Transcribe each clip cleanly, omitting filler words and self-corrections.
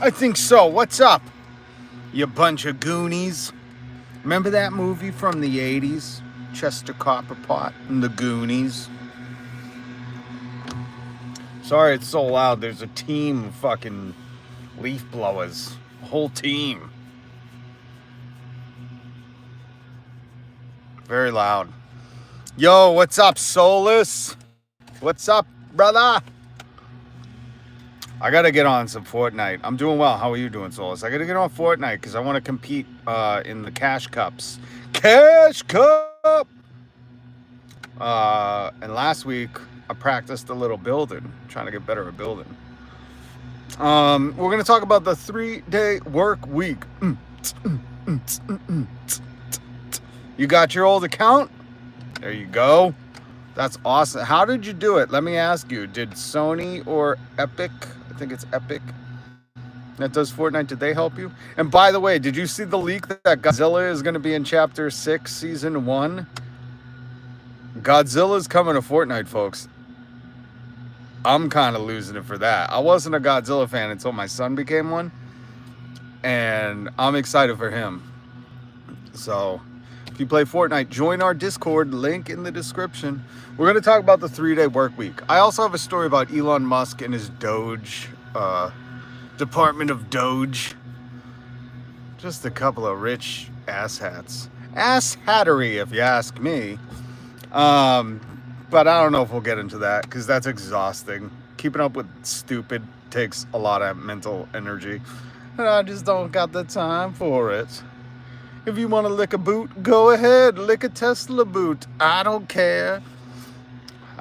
I think so. What's up, you bunch of Goonies? Remember that movie from the 80s? Chester Copperpot and the Goonies? Sorry it's so loud. There's a team of fucking leaf blowers. A whole team. Very loud. Yo, what's up, Solus? What's up, brother? I gotta get on some Fortnite. I'm doing well. How are you doing, Solus? I gotta get on Fortnite because I want to compete in the Cash Cups. Cash Cup! And last week, I practiced a little building. Trying to get better at building. We're gonna talk about the 3-day work week. You got your old account? There you go. That's awesome. How did you do it? Let me ask you. Did Sony or Epic, I think it's Epic, that does Fortnite, did they help you? And by the way, did you see the leak that Godzilla is going to be in Chapter 6, Season 1? Godzilla's coming to Fortnite, folks. I'm kind of losing it for that. I wasn't a Godzilla fan until my son became one. And I'm excited for him. So if you play Fortnite, join our Discord, link in the description. We're going to talk about the 3-day work week. I also have a story about Elon Musk and his Doge, Department of Doge. Just a couple of rich asshats. Asshattery, if you ask me. But I don't know if we'll get into that because that's exhausting. Keeping up with stupid takes a lot of mental energy. And I just don't got the time for it. If you want to lick a boot, go ahead. Lick a Tesla boot. I don't care.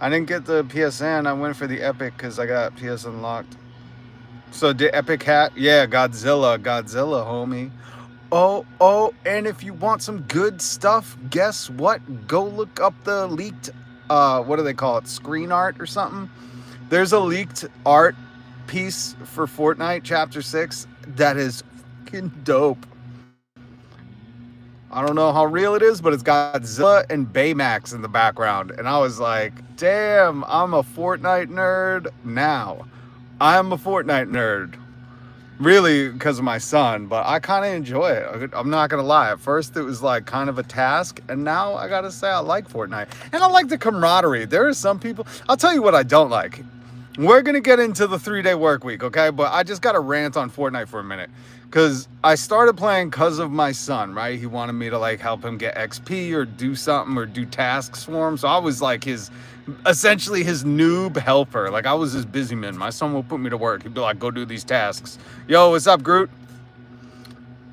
I didn't get the PSN. I went for the Epic because I got PS unlocked. So the Epic hat? Yeah, Godzilla, homie. Oh, and if you want some good stuff, guess what? Go look up the leaked, what do they call it? Screen art or something? There's a leaked art piece for Fortnite Chapter 6 that is fucking dope. I don't know how real it is, but it's got Godzilla and Baymax in the background. And I was like, damn, I'm a Fortnite nerd now. I'm a Fortnite nerd. Really, because of my son, but I kind of enjoy it. I'm not going to lie. At first, it was like kind of a task. And now I got to say I like Fortnite. And I like the camaraderie. There are some people. I'll tell you what I don't like. We're going to get into the 3-day work week, okay? But I just got to rant on Fortnite for a minute. Because I started playing because of my son, right? He wanted me to like help him get XP or do something or do tasks for him. So I was like essentially his noob helper. Like I was his busy man. My son will put me to work. He'd be like, go do these tasks. Yo, what's up, Groot?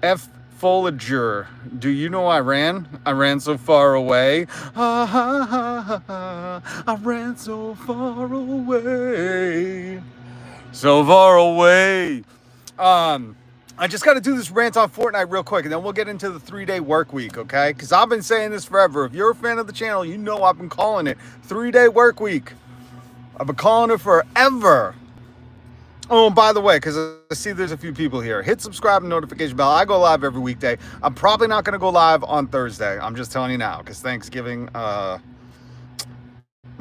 F. Foliger. Do you know I ran? I ran so far away. I ran so far away. So far away. I just got to do this rant on Fortnite real quick, and then we'll get into the 3-day work week, okay? Because I've been saying this forever. If you're a fan of the channel, you know I've been calling it 3-day work week. I've been calling it forever. Oh, and by the way, because I see there's a few people here, hit subscribe and notification bell. I go live every weekday. I'm probably not going to go live on Thursday. I'm just telling you now, because Thanksgiving, my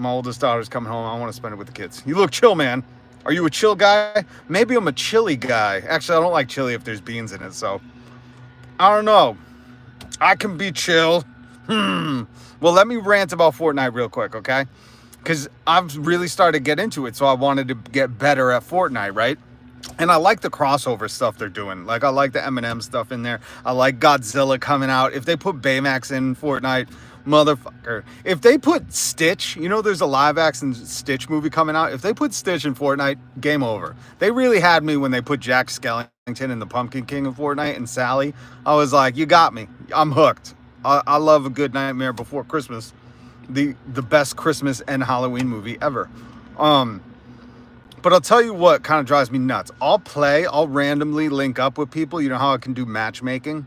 oldest daughter's coming home. I want to spend it with the kids. You look chill, man. Are you a chill guy? Maybe I'm a chili guy. Actually, I don't like chili if there's beans in it, so I don't know. I can be chill. Well, let me rant about Fortnite real quick, okay? Because I've really started to get into it, so I wanted to get better at Fortnite, right? And I like the crossover stuff they're doing. Like, I like the Eminem stuff in there. I like Godzilla coming out. If they put Baymax in Fortnite, motherfucker. If they put Stitch, you know there's a live action Stitch movie coming out. If they put Stitch in Fortnite, game over. They really had me when they put Jack Skellington and the Pumpkin King in Fortnite and Sally. I was like, you got me. I'm hooked. I love a good Nightmare Before Christmas. The best Christmas and Halloween movie ever. But I'll tell you what kind of drives me nuts. I'll randomly link up with people. You know how I can do matchmaking?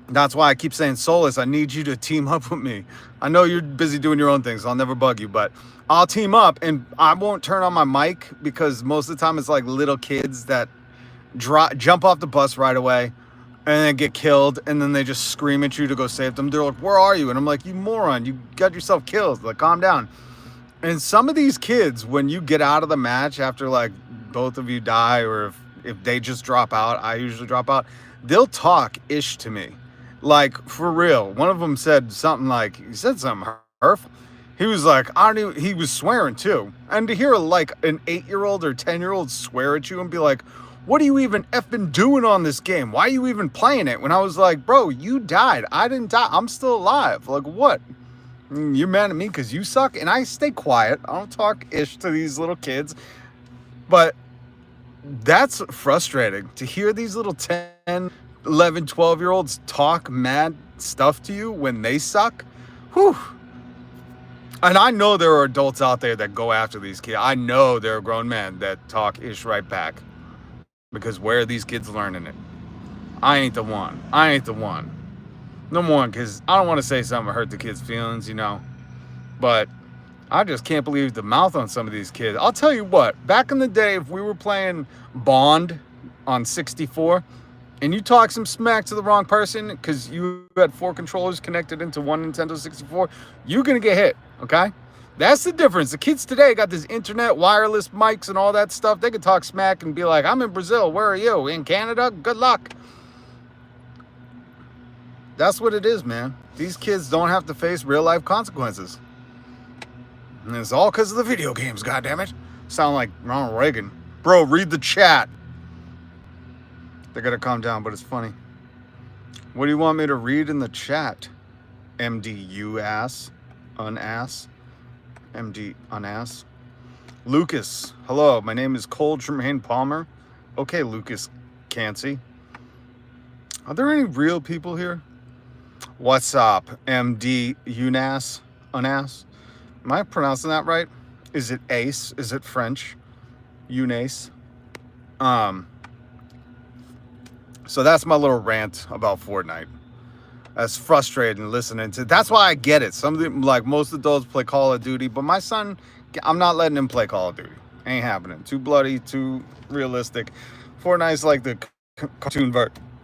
That's why I keep saying, Solus, I need you to team up with me. I know you're busy doing your own things, so I'll never bug you, but I'll team up, and I won't turn on my mic because most of the time it's like little kids that jump off the bus right away and then get killed, and then they just scream at you to go save them. They're like, where are you? And I'm like, you moron, you got yourself killed. Like, calm down. And some of these kids, when you get out of the match after like both of you die, or if they just drop out, I usually drop out, they'll talk ish to me. Like, for real. One of them said something like, he said something hurtful. He was like, I don't even, he was swearing too. And to hear like an 8-year-old or 10-year-old swear at you and be like, what are you even effing doing on this game? Why are you even playing it? When I was like, bro, you died. I didn't die. I'm still alive. Like, what? You're mad at me because you suck? And I stay quiet. I don't talk ish to these little kids. But that's frustrating to hear these little 10, 11, 12-year-olds talk mad stuff to you when they suck. Whew. And I know there are adults out there that go after these kids. I know there are grown men that talk ish right back. Because where are these kids learning it? I ain't the one. I ain't the one. Number one, because I don't want to say something to hurt the kids' feelings, you know. But I just can't believe the mouth on some of these kids. I'll tell you what. Back in the day, if we were playing Bond on 64, and you talk some smack to the wrong person because you had 4 controllers connected into one Nintendo 64, you're going to get hit, okay? That's the difference. The kids today got this internet, wireless mics, and all that stuff. They can talk smack and be like, I'm in Brazil. Where are you? In Canada? Good luck. That's what it is, man. These kids don't have to face real-life consequences. And it's all because of the video games, goddammit. Sound like Ronald Reagan. Bro, read the chat. They gotta calm down, but it's funny. What do you want me to read in the chat? MDU ass. Unass. MD unass. Lucas, hello, my name is Cole Tremaine Palmer. Okay, Lucas Cancy. Are there any real people here? What's up, MD Unass? Unass? Am I pronouncing that right? Is it ace? Is it French? Unace? So that's my little rant about Fortnite. That's frustrating listening to. That's why I get it. Some of them, like most adults, play Call of Duty, but my son, I'm not letting him play Call of Duty. Ain't happening. Too bloody, too realistic. Fortnite's like the cartoon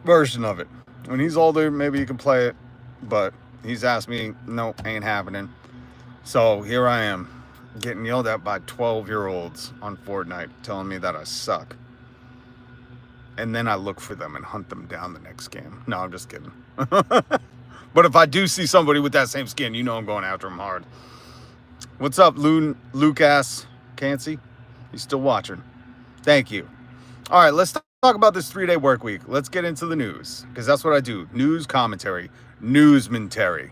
version of it. When he's older, maybe you can play it, but he's asked me, no, ain't happening. So here I am, getting yelled at by 12-year-olds on Fortnite, telling me that I suck. And then I look for them and hunt them down the next game. No, I'm just kidding. But if I do see somebody with that same skin, you know I'm going after them hard. What's up, Lucas Cancy? You still watching? Thank you. All right, let's talk about this 3-day work week. Let's get into the news, because that's what I do. News commentary. Newsmentary.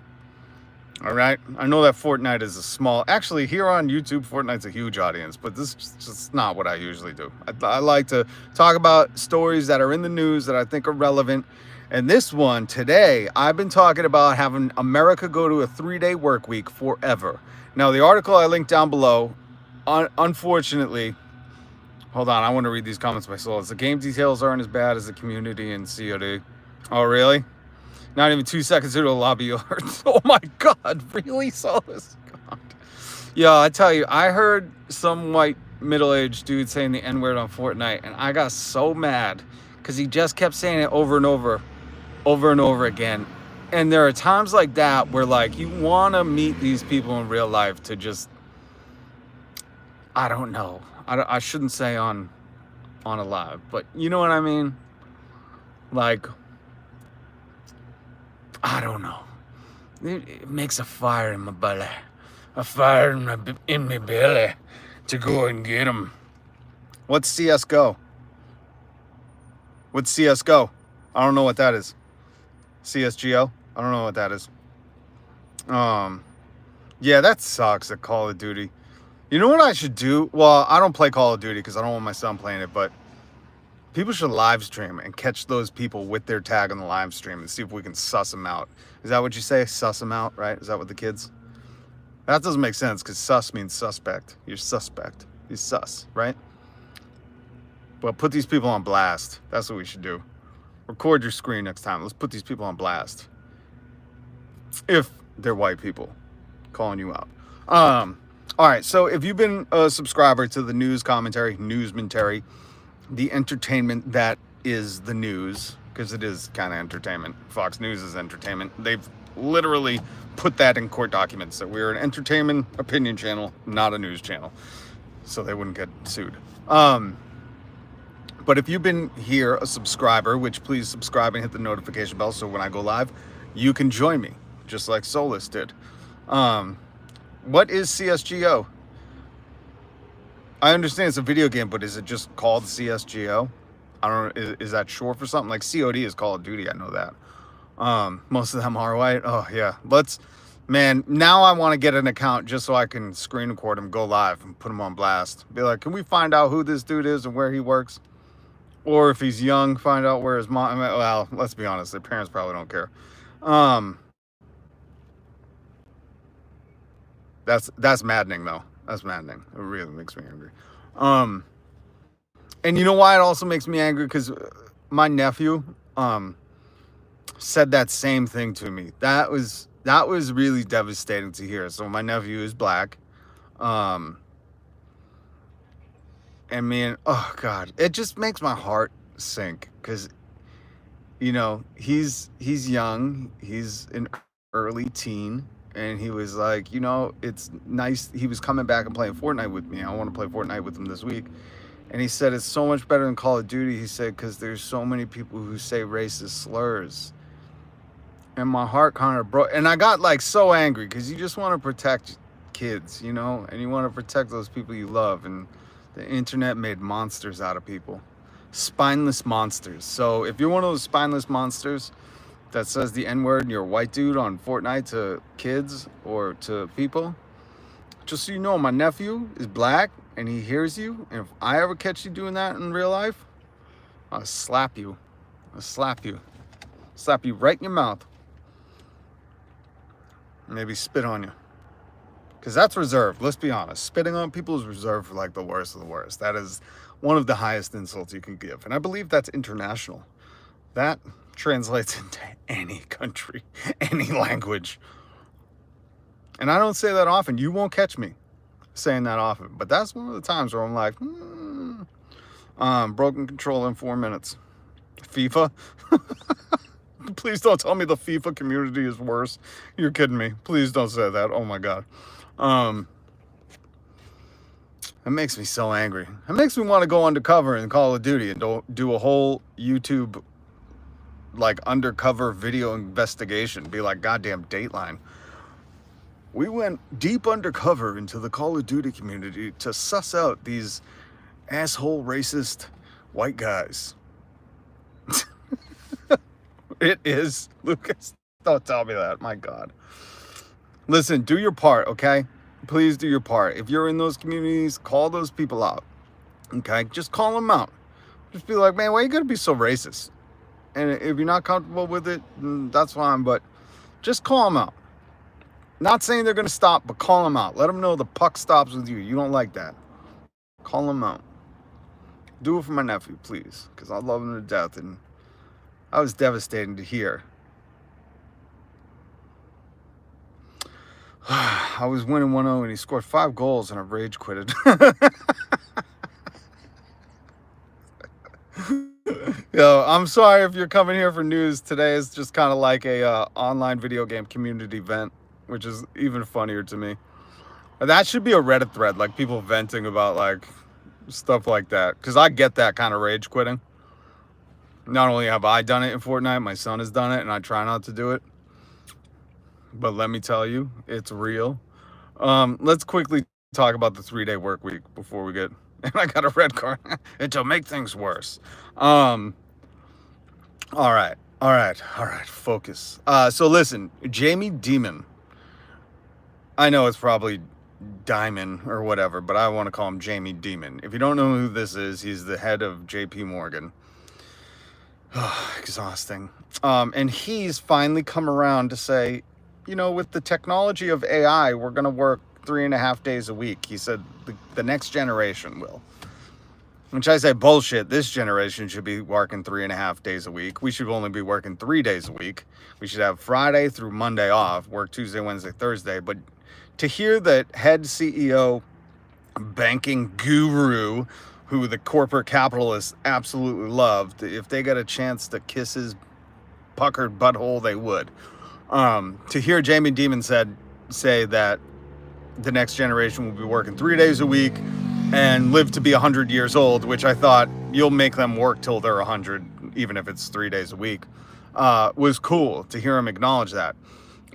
All right? I know that Fortnite is a small... Actually, here on YouTube, Fortnite's a huge audience, but this is just not what I usually do. I like to talk about stories that are in the news that I think are relevant. And this one, today, I've been talking about having America go to a 3-day work week forever. Now, the article I linked down below, unfortunately... Hold on, I want to read these comments myself. The game details aren't as bad as the community and COD. Oh, really? Not even 2 seconds into a lobby alerts. Oh my God, really? So this? God. Yeah, I tell you, I heard some white middle-aged dude saying the N-word on Fortnite, and I got so mad because he just kept saying it over and over again. And there are times like that where, like, you want to meet these people in real life to just, I don't know. I shouldn't say on a live, but you know what I mean? Like, I don't know. It makes a fire in my belly. A fire in my belly to go and get them. What's CSGO? What's CSGO? I don't know what that is. CSGO? I don't know what that is. Yeah, that sucks at Call of Duty. You know what I should do? Well, I don't play Call of Duty because I don't want my son playing it, but people should live stream and catch those people with their tag on the live stream and see if we can suss them out. Is that what you say? Suss them out, right? Is that what the kids? That doesn't make sense because sus means suspect. You're suspect. You're sus, right? But put these people on blast. That's what we should do. Record your screen next time. Let's put these people on blast. If they're white people calling you out. All right, so if you've been a subscriber to the news commentary, newsmentary, the entertainment that is the news, because it is kind of entertainment. Fox News is entertainment. They've literally put that in court documents, that we're an entertainment opinion channel, not a news channel, so they wouldn't get sued. But if you've been here a subscriber, which please subscribe and hit the notification bell so when I go live, you can join me, just like Solus did. What is CSGO? I understand it's a video game, but is it just called CSGO? I don't know. Is that short for something? Like COD is Call of Duty. I know that. Most of them are white. Oh yeah. Man, now I want to get an account just so I can screen record him, go live, and put him on blast. Be like, can we find out who this dude is and where he works? Or if he's young, find out where his mom. Well, let's be honest, their parents probably don't care. That's maddening though. That's maddening. It really makes me angry. And you know why it also makes me angry? Because my nephew said that same thing to me. That was really devastating to hear. So my nephew is black. And man, oh God, it just makes my heart sink because, you know, he's young, he's an early teen, and he was like, you know, it's nice. He was coming back and playing Fortnite with me. I want to play Fortnite with him this week. And he said, it's so much better than Call of Duty. He said, because there's so many people who say racist slurs. And my heart kind of broke. And I got like so angry because you just want to protect kids, you know, and you want to protect those people you love. And the internet made monsters out of people, spineless monsters. So if you're one of those spineless monsters that says the N-word and you're a white dude on Fortnite to kids or to people, just so you know, my nephew is black and he hears you. And if I ever catch you doing that in real life, I'll slap you. I'll slap you. Slap you right in your mouth. Maybe spit on you. Because that's reserved. Let's be honest. Spitting on people is reserved for like the worst of the worst. That is one of the highest insults you can give. And I believe that's international. That translates into any country, any language. And I don't say that often. You won't catch me saying that often. But that's one of the times where I'm like, broken control in 4 minutes. FIFA? Please don't tell me the FIFA community is worse. You're kidding me. Please don't say that. Oh my God. It makes me so angry. It makes me want to go undercover in Call of Duty and do a whole YouTube like undercover video investigation. Be like goddamn Dateline. We went deep undercover into the Call of Duty community to suss out these asshole racist white guys. It is, Lucas. Don't tell me that. My God. Listen, do your part, okay? Please do your part. If you're in those communities, call those people out, okay? Just call them out. Just be like, man, why are you going to be so racist? And if you're not comfortable with it, that's fine, but just call them out. Not saying they're going to stop, but call them out. Let them know the puck stops with you. You don't like that. Call them out. Do it for my nephew, please, because I love him to death, and I was devastated to hear. I was winning 1-0 and he scored 5 goals and I rage quitted. Yo, I'm sorry if you're coming here for news. Today is just kind of like a online video game community event, which is even funnier to me. That should be a Reddit thread, like people venting about like stuff like that, because I get that kind of rage quitting. Not only have I done it in Fortnite, my son has done it, and I try not to do it. But let me tell you, it's real. Let's quickly talk about the 3-day work week before we get... And I got a red card. And to make things worse. All right. Focus. So listen, Jamie Dimon. I know it's probably Diamond or whatever, but I want to call him Jamie Dimon. If you don't know who this is, he's the head of JP Morgan. Exhausting. And he's finally come around to say, you know, with the technology of AI, we're going to work 3.5 days a week. He said the next generation will. Which I say bullshit. This generation should be working 3.5 days a week. We should only be working 3 days a week. We should have Friday through Monday off, work Tuesday, Wednesday, Thursday. But to hear that head CEO, banking guru, who the corporate capitalists absolutely loved, if they got a chance to kiss his puckered butthole, they would. To hear Jamie Dimon say that the next generation will be working 3 days a week, and live to be 100 years old, which I thought you'll make them work till they're 100, even if it's 3 days a week, was cool to hear him acknowledge that.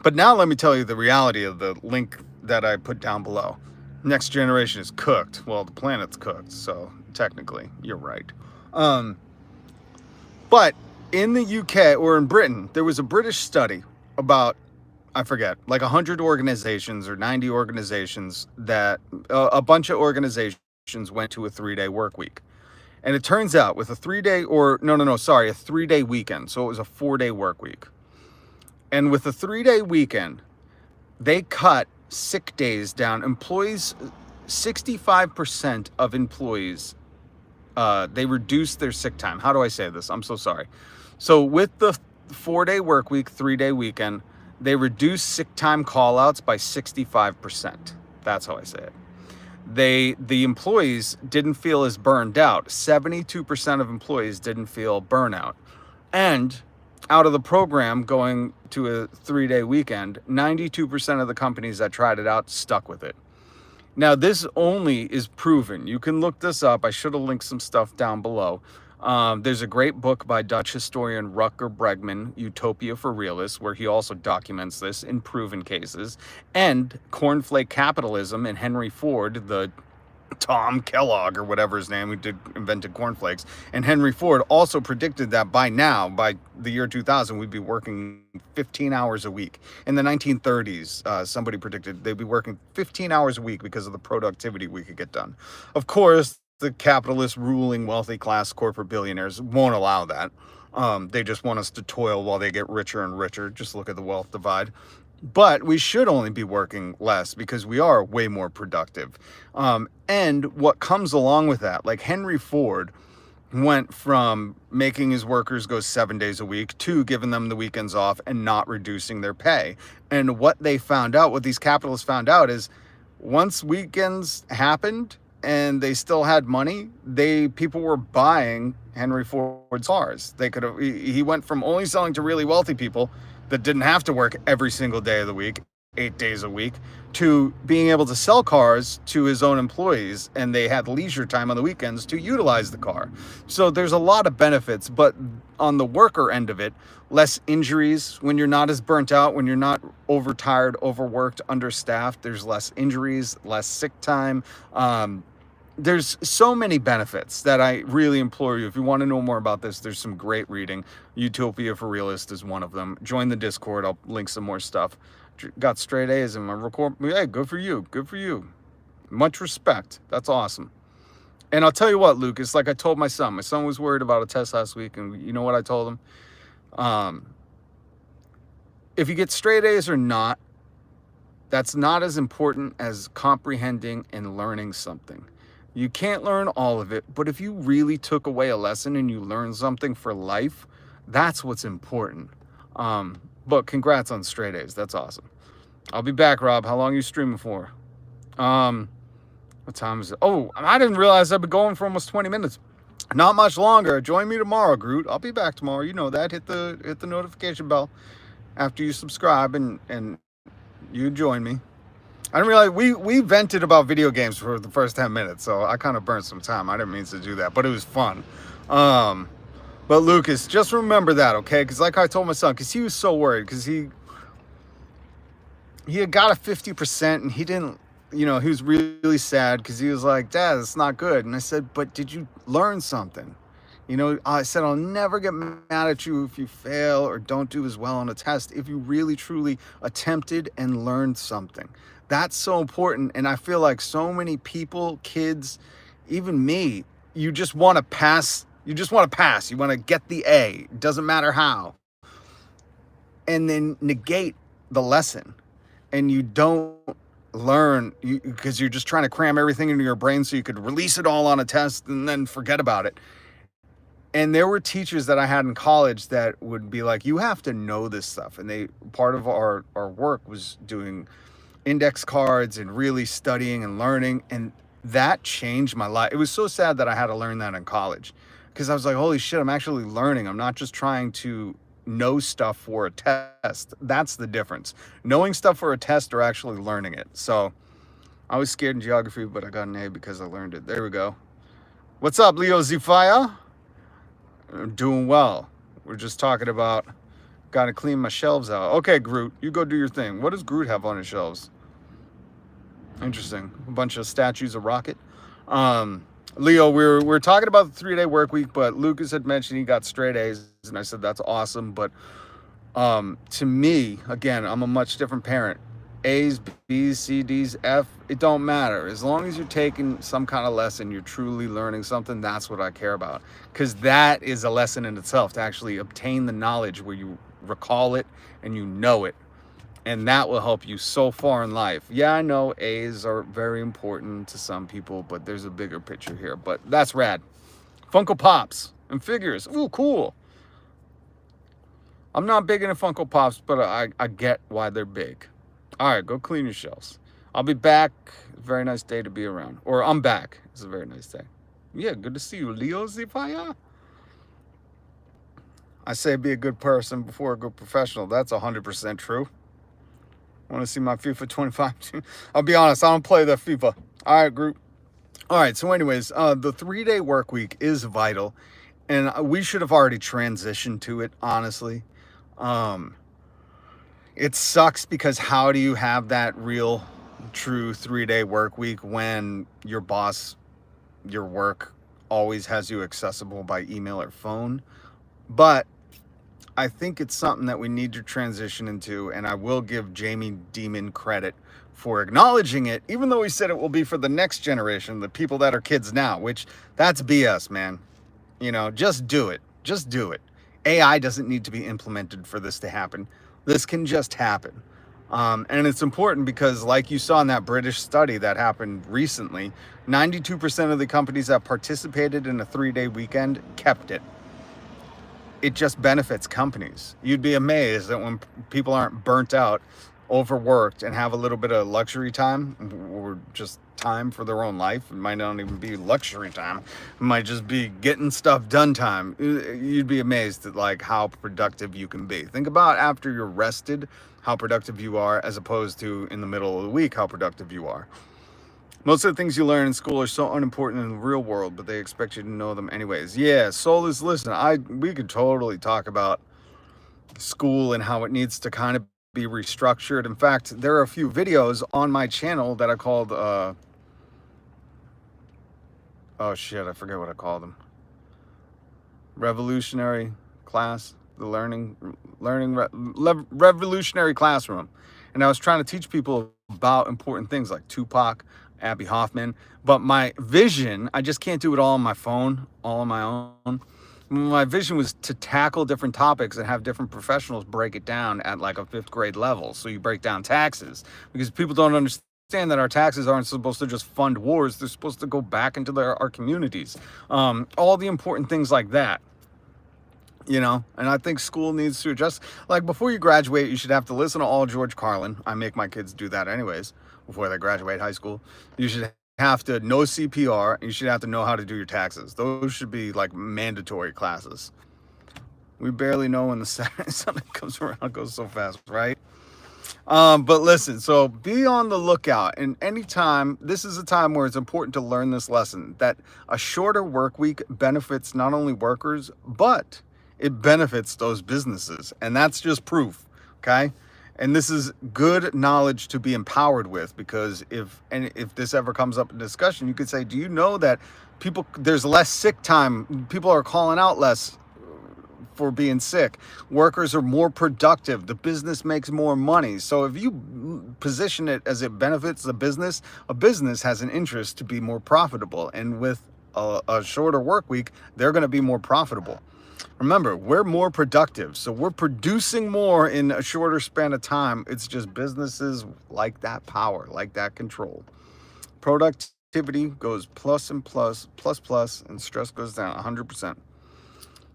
But now let me tell you the reality of the link that I put down below. Next generation is cooked. Well, the planet's cooked, so technically, you're right. But in the UK or in Britain, there was a British study about, I forget, like 100 organizations or 90 organizations that a bunch of organizations went to a 3-day work week. And it turns out with a 3-day or a 3-day weekend. So it was a 4-day work week. And with a 3-day weekend, they cut sick days down. Employees, 65% of employees, they reduced their sick time. How do I say this? I'm so sorry. So with the 4-day work week, 3-day weekend, they reduced sick time call-outs by 65%. That's how I say it. The employees didn't feel as burned out. 72% of employees didn't feel burnout. And out of the program going to a 3-day weekend, 92% of the companies that tried it out stuck with it. Now, this only is proven. You can look this up. I should have linked some stuff down below. There's a great book by Dutch historian Rutger Bregman, Utopia for Realists, where he also documents this in proven cases. And Cornflake Capitalism and Henry Ford, the Tom Kellogg or whatever his name, who invented cornflakes, and Henry Ford also predicted that by now, by the year 2000, we'd be working 15 hours a week. In the 1930s, somebody predicted they'd be working 15 hours a week because of the productivity we could get done. Of course, the capitalist ruling wealthy class corporate billionaires won't allow that. They just want us to toil while they get richer and richer. Just look at the wealth divide. But we should only be working less because we are way more productive. And what comes along with that, like Henry Ford went from making his workers go 7 days a week to giving them the weekends off and not reducing their pay. And what they found out, what these capitalists found out, is once weekends happened and they still had money, people were buying Henry Ford's cars. He went from only selling to really wealthy people that didn't have to work every single day of the week, 8 days a week, to being able to sell cars to his own employees, and they had leisure time on the weekends to utilize the car. So there's a lot of benefits, but on the worker end of it, less injuries when you're not as burnt out, when you're not overtired, overworked, understaffed, there's less injuries, less sick time. There's so many benefits that I really implore you. If you want to know more about this, there's some great reading. Utopia for Realists is one of them. Join the Discord. I'll link some more stuff. Got straight A's in my record. Hey, good for you. Good for you. Much respect. That's awesome. And I'll tell you what, Lucas, like I told my son was worried about a test last week, and you know what I told him? If you get straight A's or not, that's not as important as comprehending and learning something. You can't learn all of it, but if you really took away a lesson and you learned something for life, that's what's important. But congrats on straight A's. That's awesome. I'll be back, Rob. How long are you streaming for? What time is it? Oh, I didn't realize I've been going for almost 20 minutes. Not much longer. Join me tomorrow, Groot. I'll be back tomorrow. You know that. Hit the notification bell after you subscribe and you join me. I didn't realize we vented about video games for the first 10 minutes, so I kind of burned some time. I didn't mean to do that, but it was fun. But Lucas, just remember that, okay? Because like I told my son, because he was so worried, because he had got a 50% and he didn't, he was really sad because he was like, Dad, it's not good. And I said, but did you learn something? I said, I'll never get mad at you if you fail or don't do as well on a test if you really, truly attempted and learned something. That's so important. And I feel like so many people, kids, even me, you just want to pass. You just want to pass. You want to get the A. It doesn't matter how. And then negate the lesson. And you don't learn because you're just trying to cram everything into your brain so you could release it all on a test and then forget about it. And there were teachers that I had in college that would be like, you have to know this stuff. And part of our work was doing index cards and really studying and learning. And that changed my life. It was so sad that I had to learn that in college because I was like, holy shit, I'm actually learning. I'm not just trying to know stuff for a test. That's the difference. Knowing stuff for a test or actually learning it. So I was scared in geography, but I got an A because I learned it. There we go. What's up, Leo Zephyr? I'm doing well. We're just talking about gotta clean my shelves out. Okay, Groot, you go do your thing. What does Groot have on his shelves? Interesting. A bunch of statues of Rocket. Leo, we're talking about the 3-day work week, but Lucas had mentioned he got straight A's, and I said that's awesome. But to me, again, I'm a much different parent. A's, B's, C, D's, F, it don't matter. As long as you're taking some kind of lesson, you're truly learning something, that's what I care about. Because that is a lesson in itself, to actually obtain the knowledge where you recall it and you know it. And that will help you so far in life. Yeah, I know A's are very important to some people, but there's a bigger picture here. But that's rad. Funko Pops and figures. Ooh, cool. I'm not big into Funko Pops, but I get why they're big. All right, go clean your shelves. I'll be back. Very nice day to be around. Or I'm back. It's a very nice day. Yeah, good to see you, Leo Zephyr. I say be a good person before a good professional. That's 100% true. Want to see my FIFA 25? I'll be honest, I don't play the FIFA. All right, group. All right, so anyways, the 3-day work week is vital, and we should have already transitioned to it, honestly. It sucks because how do you have that real, true 3-day work week when your boss, your work always has you accessible by email or phone? But I think it's something that we need to transition into, and I will give Jamie Dimon credit for acknowledging it, even though he said it will be for the next generation, the people that are kids now, which that's BS, man. You know, just do it. Just do it. AI doesn't need to be implemented for this to happen. This can just happen. And it's important because, like you saw in that British study that happened recently, 92% of the companies that participated in a 3-day weekend kept it. It just benefits companies. You'd be amazed that when people aren't burnt out, overworked, and have a little bit of luxury time, or just time for their own life, it might not even be luxury time, it might just be getting stuff done time. You'd be amazed at like how productive you can be. Think about after you're rested, how productive you are, as opposed to in the middle of the week, how productive you are. Most of the things you learn in school are so unimportant in the real world, but they expect you to know them anyways. Yeah, Soulless, listen, we could totally talk about school and how it needs to kind of be restructured. In fact, there are a few videos on my channel that I called, oh shit, I forget what I called them. Revolutionary class, the revolutionary classroom. And I was trying to teach people about important things like Tupac, Abby Hoffman, but my vision, I just can't do it all on my phone, all on my own. My vision was to tackle different topics and have different professionals break it down at like a 5th grade level. So you break down taxes, because people don't understand that our taxes aren't supposed to just fund wars. They're supposed to go back into our communities. All the important things like that. You know, and I think school needs to adjust. Like, before you graduate, you should have to listen to all George Carlin. I make my kids do that anyways, before they graduate high school. You should have to know CPR, and you should have to know how to do your taxes. Those should be like mandatory classes. We barely know when the Sunday comes around. It goes so fast, right? But listen, so be on the lookout, and anytime, this is a time where it's important to learn this lesson, that a shorter work week benefits not only workers, but it benefits those businesses. And that's just proof, okay? And this is good knowledge to be empowered with, because if this ever comes up in discussion, you could say, do you know that there's less sick time? People are calling out less for being sick. Workers are more productive. The business makes more money. So if you position it as it benefits the business, a business has an interest to be more profitable. And with a shorter work week, they're going to be more profitable. Remember, we're more productive, so we're producing more in a shorter span of time. It's just businesses like that power, like that control. Productivity goes plus and plus, and stress goes down 100%.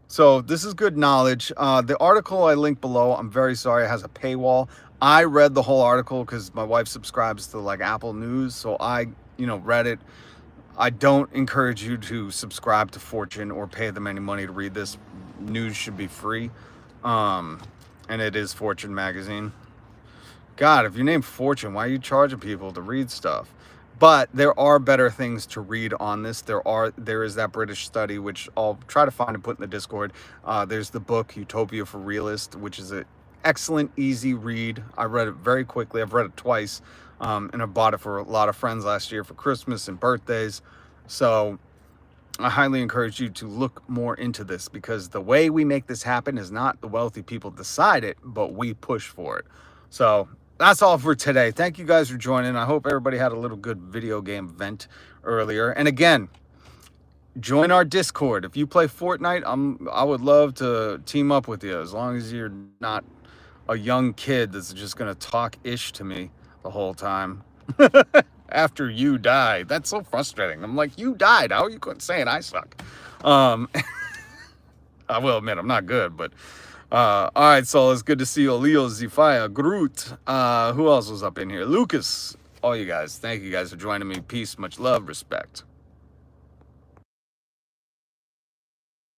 So this is good knowledge. The article I linked below, I'm very sorry, it has a paywall. I read the whole article because my wife subscribes to like Apple News, so I read it. I don't encourage you to subscribe to Fortune or pay them any money to read this. News should be free. And it is Fortune magazine. God, if you name Fortune, why are you charging people to read stuff? But there are better things to read on this. There is that British study, which I'll try to find and put in the Discord. There's the book Utopia for Realists, which is an excellent, easy read. I read it very quickly. I've read it twice, and I bought it for a lot of friends last year for Christmas and birthdays. So I highly encourage you to look more into this, because the way we make this happen is not the wealthy people decide it, but we push for it. So that's all for today. Thank you guys for joining. I hope everybody had a little good video game vent earlier. And again, join our Discord. If you play Fortnite, I would love to team up with you, as long as you're not a young kid that's just gonna talk ish to me the whole time. After you die. That's so frustrating. I'm like, you died. How are you saying I suck? I will admit I'm not good, but all right, so it's good to see you. Leo, Zephiah, Groot. Who else was up in here? Lucas. All you guys. Thank you guys for joining me. Peace, much love, respect.